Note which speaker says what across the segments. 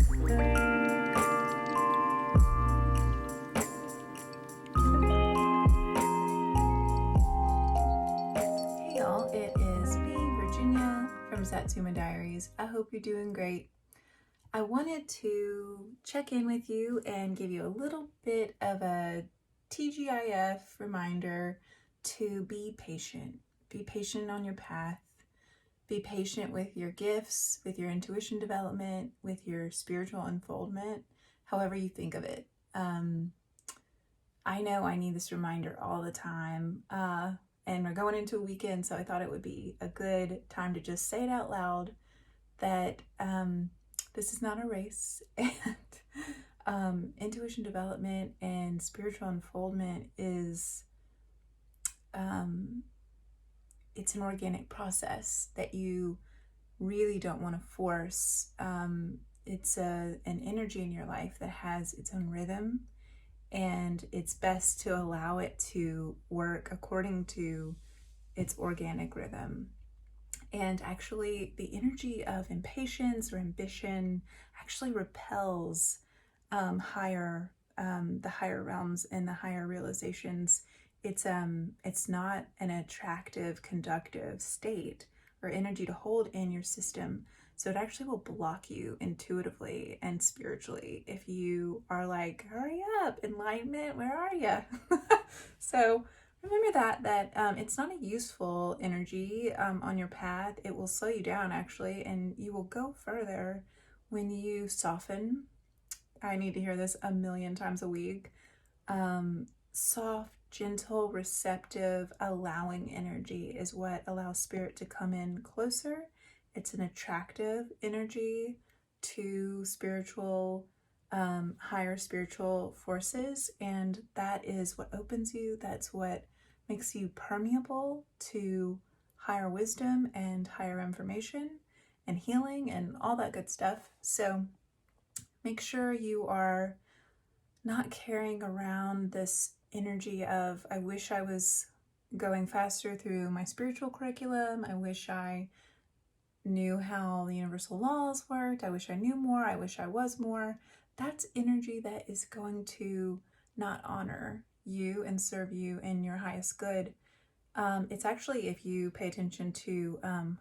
Speaker 1: Hey y'all, it is me, Virginia from Satsuma Diaries. I hope you're doing great. I wanted to check in with you and give you a little bit of a TGIF reminder to be patient. Be patient on your path. Be patient with your gifts, with your intuition development, with your spiritual unfoldment, however you think of it. I know I need this reminder all the time. And we're going into a weekend, so I thought it would be a good time to just say it out loud that this is not a race, and intuition development and spiritual unfoldment is it's an organic process that you really don't want to force. It's an energy in your life that has its own rhythm, and it's best to allow it to work according to its organic rhythm. And actually, the energy of impatience or ambition actually repels the higher realms and the higher realizations. It's not an attractive, conductive state or energy to hold in your system. So it actually will block you intuitively and spiritually if you are like, hurry up, enlightenment, where are you? So remember that it's not a useful energy on your path. It will slow you down actually, and you will go further when you soften. I need to hear this a million times a week. Soft, gentle, receptive, allowing energy is what allows spirit to come in closer. It's an attractive energy to spiritual, higher spiritual forces, and that is what opens you. That's what makes you permeable to higher wisdom and higher information and healing and all that good stuff. So make sure you are not carrying around this energy of, I wish I was going faster through my spiritual curriculum. I wish I knew how the universal laws worked. I wish I knew more. I wish I was more. That's energy that is going to not honor you and serve you in your highest good. It's actually, if you pay attention to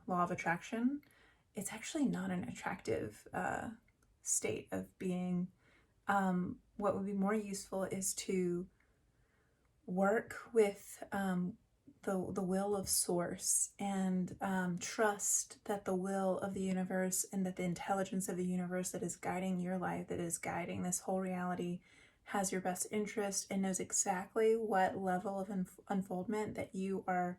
Speaker 1: law of attraction, it's actually not an attractive state of being. What would be more useful is to work with the will of source and trust that the will of the universe and that the intelligence of the universe that is guiding your life, that is guiding this whole reality, has your best interest and knows exactly what level of unfoldment that you are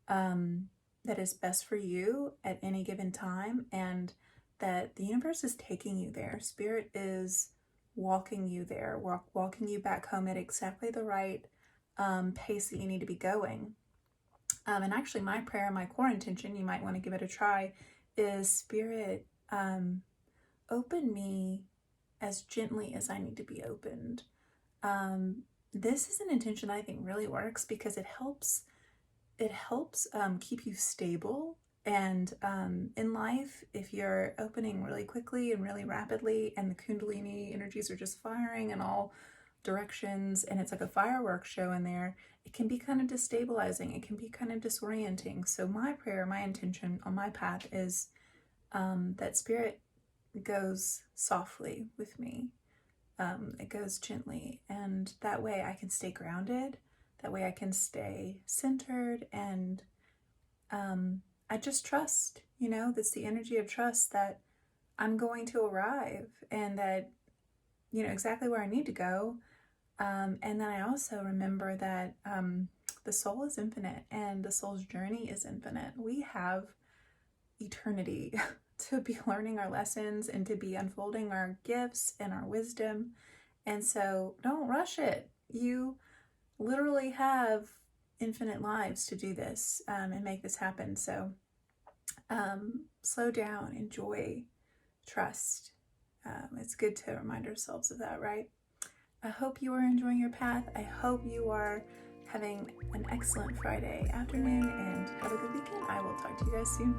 Speaker 1: that is best for you at any given time, and that the universe is taking you there. Spirit is walking you there, walking you back home at exactly the right pace that you need to be going. And actually, my prayer, my core intention, you might want to give it a try, is Spirit, open me as gently as I need to be opened. This is an intention I think really works because it helps keep you stable. And in life, if you're opening really quickly and really rapidly and the Kundalini energies are just firing in all directions and it's like a fireworks show in there, it can be kind of destabilizing. It can be kind of disorienting. So my prayer, my intention on my path is that Spirit goes softly with me. It goes gently, and that way I can stay grounded. That way I can stay centered, and I just trust, that's the energy of trust that I'm going to arrive and that, exactly where I need to go. And then I also remember that the soul is infinite and the soul's journey is infinite. We have eternity to be learning our lessons and to be unfolding our gifts and our wisdom. And so don't rush it. You literally have infinite lives to do this and make this happen. So slow down, enjoy, trust. It's good to remind ourselves of that, right? I hope you are enjoying your path. I hope you are having an excellent Friday afternoon and have a good weekend. I will talk to you guys soon.